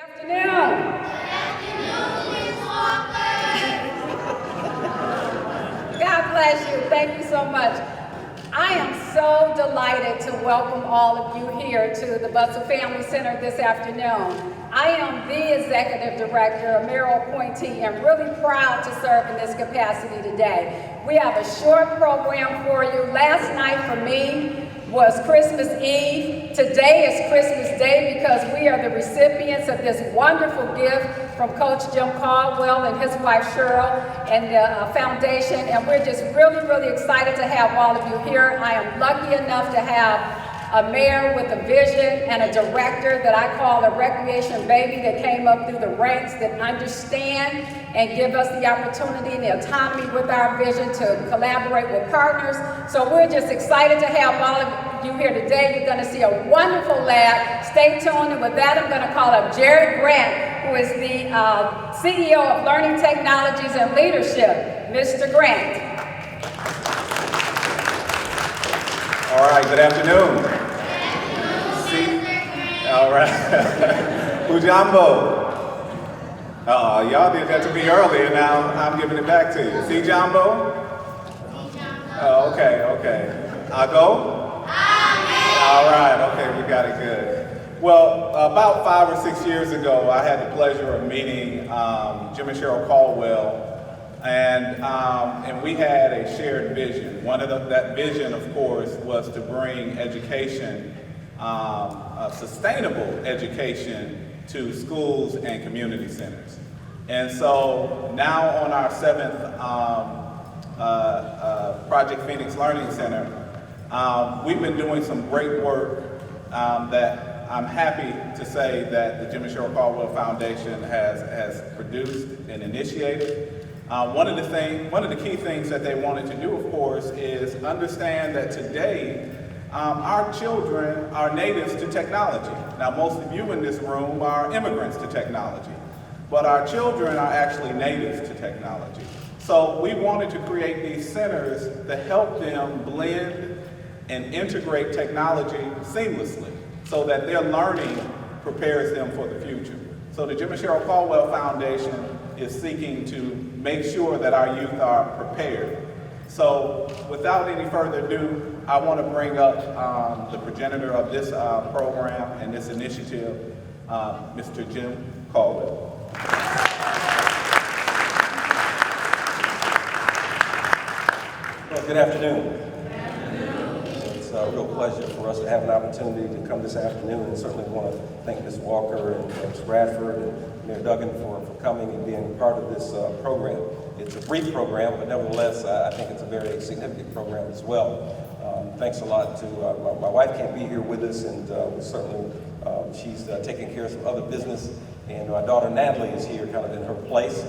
Afternoon. God bless you. Thank you so much. I am so delighted to welcome all of you here to the Butzel Family Center this afternoon. I am the Executive Director, a mayoral appointee, and really proud to serve in this capacity today. We have a short program for you. Last night for me was Christmas Eve. Today is Christmas Day because we are the recipients of this wonderful gift from Coach Jim Caldwell and his wife Cheryl and the foundation, and we're just really excited to have all of you here. I am lucky enough to have a mayor with a vision and a director that I call a recreation baby that came up through the ranks that understand and give us the opportunity and the autonomy with our vision to collaborate with partners. So we're just excited to have all of you here today. You're going to see a wonderful lab. Stay tuned, and with that I'm going to call up Jared Grant, who is the CEO of Learning Technologies and Leadership. Mr. Grant. All right, good afternoon. All right. Ujambo. Y'all did that to me earlier, now I'm giving it back to you. See Jambo? Oh, okay. Ago? All right, okay, we got it good. Well, about 5 or 6 years ago, I had the pleasure of meeting Jim and Cheryl Caldwell, and we had a shared vision. That vision, of course, was to bring education, sustainable education, to schools and community centers. And so now on our 7th Project Phoenix Learning Center, we've been doing some great work that I'm happy to say that the Jim and Cheryl Caldwell Foundation has produced and initiated. One of the key things that they wanted to do, of course, is understand that today our children are natives to technology. Now, most of you in this room are immigrants to technology, but our children are actually natives to technology. So we wanted to create these centers to help them blend and integrate technology seamlessly so that their learning prepares them for the future. So the Jim and Cheryl Caldwell Foundation is seeking to make sure that our youth are prepared. So without any further ado, I want to bring up the progenitor of this program and this initiative, Mr. Jim Caldwell. Well, good afternoon. It's a real pleasure for us to have an opportunity to come this afternoon, and certainly want to thank Ms. Walker and Ms. Bradford and Mayor Duggan for coming and being a part of this program. It's a brief program, but nevertheless, I think it's a very significant program as well. Thanks a lot to, my wife can't be here with us, and certainly she's taking care of some other business, and my daughter Natalie is here kind of in her place,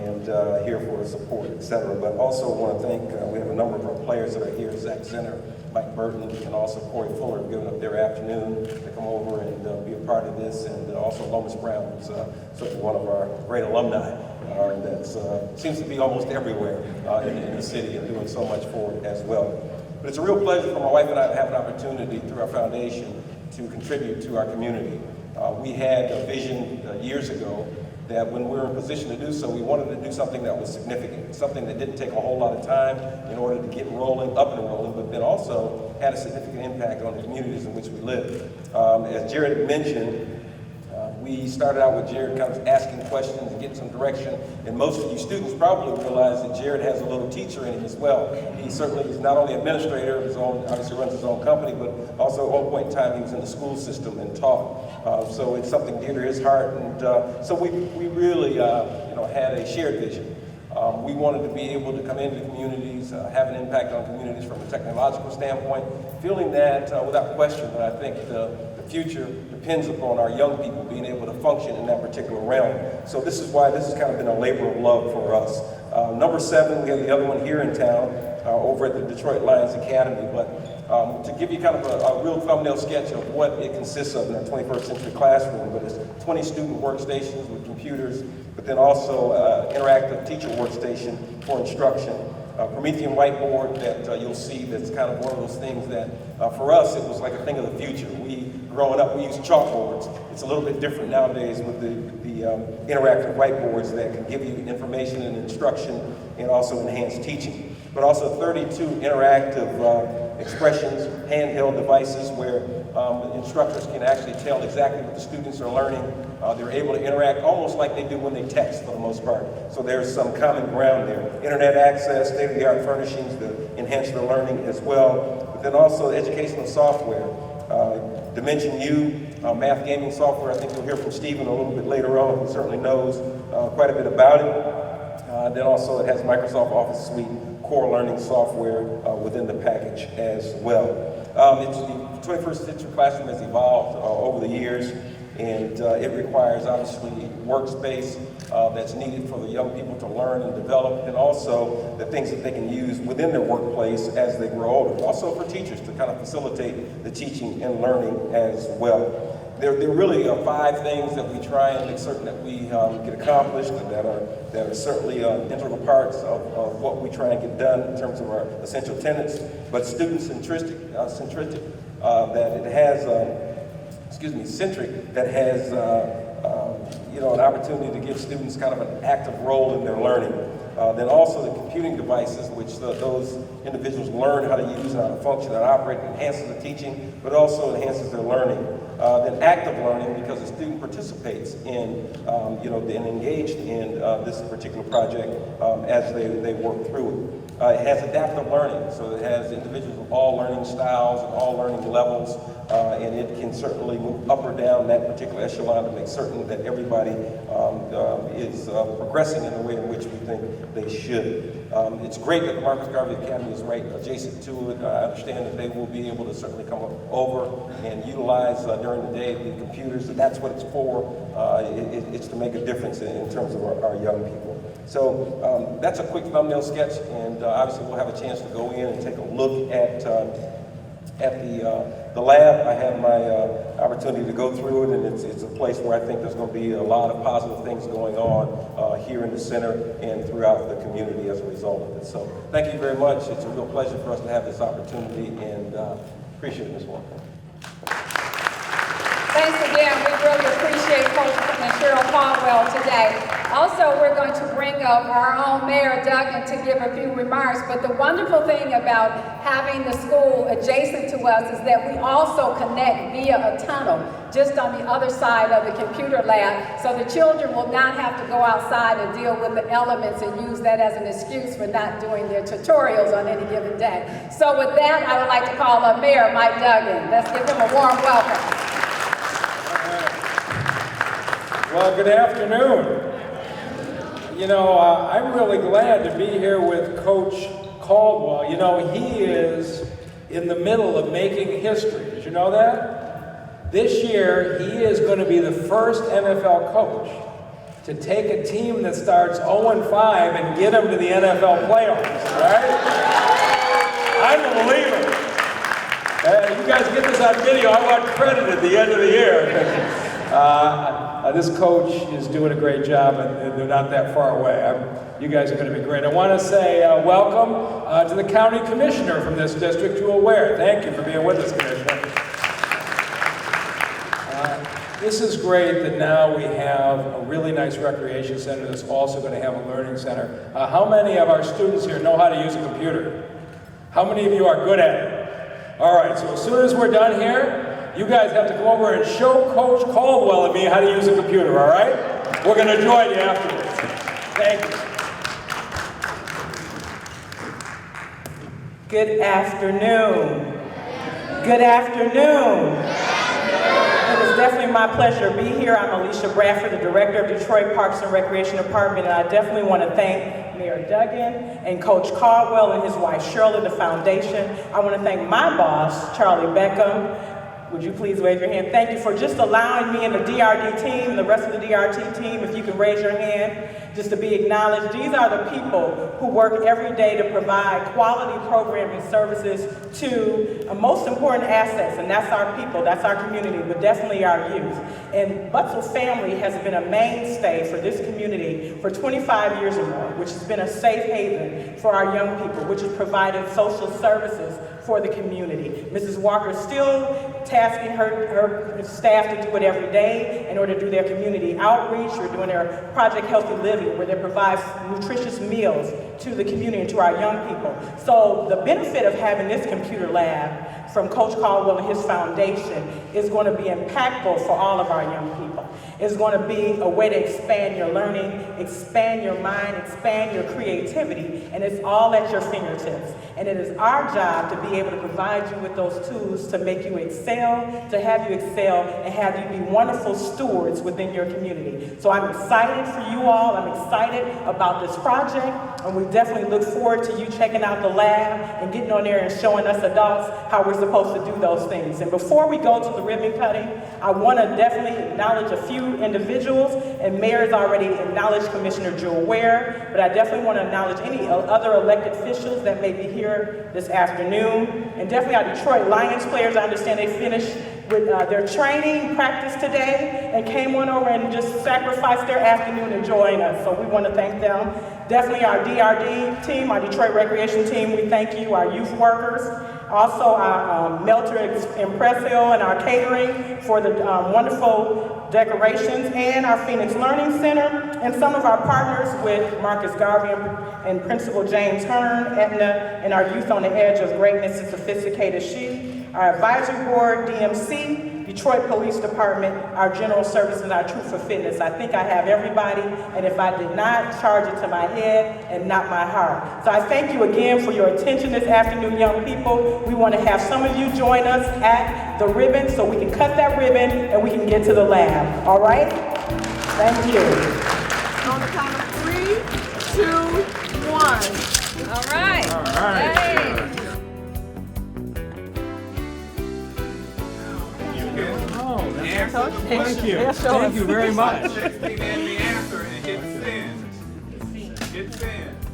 and here for support, etc. But also want to thank, we have a number of our players that are here, Zach Zinner, Mike Burton, and also Corey Fuller, giving up their afternoon to come over and be a part of this, and also Lomas Brown, who's certainly one of our great alumni that seems to be almost everywhere in the city and doing so much for it as well. But it's a real pleasure for my wife and I to have an opportunity through our foundation to contribute to our community. We had a vision years ago that when we were in position to do so, we wanted to do something that was significant, something that didn't take a whole lot of time in order to get rolling, up and rolling, but then also had a significant impact on the communities in which we live. As Jared mentioned, we started out with Jared kind of asking questions and getting some direction, and most of you students probably realize that Jared has a little teacher in him as well. He certainly is not only administrator of his own, obviously runs his own company, but also at one point in time he was in the school system and taught. So it's something dear to his heart, and so we really had a shared vision. We wanted to be able to come into communities, have an impact on communities from a technological standpoint, feeling that without question that I think the future depends upon our young people being able to function in that particular realm. So this is why this has kind of been a labor of love for us. Number 7, we have the other one here in town, over at the Detroit Lions Academy, but to give you kind of a real thumbnail sketch of what it consists of in our 21st century classroom, but it's 20 student workstations with computers, but then also interactive teacher workstation for instruction. Promethean whiteboard that you'll see that's kind of one of those things that for us it was like a thing of the future. We growing up, we used chalkboards. It's a little bit different nowadays with the interactive whiteboards that can give you information and instruction and also enhance teaching. But also 32 interactive expressions, handheld devices where instructors can actually tell exactly what the students are learning. They're able to interact almost like they do when they text for the most part. So there's some common ground there. Internet access, state-of-the-art furnishings to enhance their learning as well. But then also educational software. Dimension U, math gaming software. I think you'll hear from Stephen a little bit later on. He certainly knows quite a bit about it. Then also it has Microsoft Office Suite core learning software within the package as well. The 21st century classroom has evolved over the years, and it requires obviously workspace that's needed for the young people to learn and develop, and also the things that they can use within their workplace as they grow older. Also for teachers to kind of facilitate the teaching and learning as well. There really are 5 things that we try and make certain that we get accomplished, and that are certainly integral parts of what we try and get done in terms of our essential tenets. But student-centric, that it has, centric, that has an opportunity to give students kind of an active role in their learning. Then also the computing devices, which those individuals learn how to use and how to function and operate, enhances the teaching, but also enhances their learning. Then active learning, because the student participates in, and engaged in this particular project as they work through it. It has adaptive learning, so it has individuals of all learning styles and all learning levels, and it can certainly move up or down that particular echelon to make certain that everybody is progressing in the way in which we think they should. It's great that the Marcus Garvey Academy is right adjacent to it. I understand that they will be able to certainly come over and utilize during the day the computers, and that's what it's for. It's to make a difference in terms of our young people. So that's a quick thumbnail sketch, and obviously we'll have a chance to go in and take a look at the lab. I had my opportunity to go through it, and it's a place where I think there's going to be a lot of positive things going on here in the center and throughout the community as a result of it. So thank you very much. It's a real pleasure for us to have this opportunity, and appreciate it, Ms. Walker. Thanks again. We really appreciate Coach and Cheryl Caldwell today. Also, we're going to bring up our own Mayor Duggan to give a few remarks, but the wonderful thing about having the school adjacent to us is that we also connect via a tunnel just on the other side of the computer lab, so the children will not have to go outside and deal with the elements and use that as an excuse for not doing their tutorials on any given day. So with that, I would like to call up Mayor Mike Duggan. Let's give him a warm welcome. Well, good afternoon. You know, I'm really glad to be here with Coach Caldwell. You know, he is in the middle of making history. Did you know that? This year, he is going to be the first NFL coach to take a team that starts 0-5 and get them to the NFL playoffs, right? Unbelievable. You guys get this on video. I want credit at the end of the year. This coach is doing a great job, and they're not that far away. You guys are going to be great. I want to say welcome to the county commissioner from this district, Jewel Ware. Thank you for being with us, Commissioner. This is great that now we have a really nice recreation center that's also going to have a learning center. How many of our students here know how to use a computer? How many of you are good at it? All right, so as soon as we're done here, you guys have to come over and show Coach Caldwell and me how to use a computer, all right? We're going to join you afterwards. Thank you. Good afternoon. Good afternoon. It is definitely my pleasure to be here. I'm Alicia Bradford, the Director of Detroit Parks and Recreation Department, and I definitely want to thank Mayor Duggan and Coach Caldwell and his wife Cheryl and the foundation. I want to thank my boss, Charlie Beckham. Would you please wave your hand? Thank you for just allowing me and the DRD team, the rest of the DRT team, if you can raise your hand, just to be acknowledged. These are the people who work every day to provide quality programming services to most important assets, and that's our people, that's our community, but definitely our youth. And Butzel family has been a mainstay for this community for 25 years or more, which has been a safe haven for our young people, which has provided social services for the community. Mrs. Walker is still tasking her staff to do it every day in order to do their community outreach. We're doing their Project Healthy Living, where they provide nutritious meals to the community and to our young people. So the benefit of having this computer lab from Coach Caldwell and his foundation is going to be impactful for all of our young people. It's going to be a way to expand your learning, expand your mind, expand your creativity, and it's all at your fingertips. And it is our job to be able to provide you with those tools to make you excel, to have you excel, and have you be wonderful stewards within your community. So I'm excited for you all. I'm excited about this project, and we definitely look forward to you checking out the lab and getting on there and showing us adults how we're supposed to do those things. And before we go to the ribbon cutting, I want to definitely acknowledge a few individuals, and Mayor's already acknowledged Commissioner Jewel Ware, but I definitely want to acknowledge any other elected officials that may be here this afternoon, and definitely our Detroit Lions players. I understand they finished with their training practice today and came on over and just sacrificed their afternoon to join us, so we want to thank them. Definitely our DRD team, our Detroit Recreation team, we thank you, our youth workers, also our Melter Impresso and our catering for the wonderful decorations, and our Phoenix Learning Center, and some of our partners with Marcus Garvey and Principal James Hearn, Aetna, and our Youth on the Edge of Greatness and Sophisticated She, our advisory board, DMC, Detroit Police Department, our general service, and our Truth for Fitness. I think I have everybody, and if I did not, charge it to my head and not my heart. So I thank you again for your attention this afternoon, young people. We want to have some of you join us at the ribbon so we can cut that ribbon and we can get to the lab. All right? Thank you. On the count of 3, 2, 1. All right. All right. Hey. Thank you. Thank you very much. Text me and the answer and hit send. Hit send.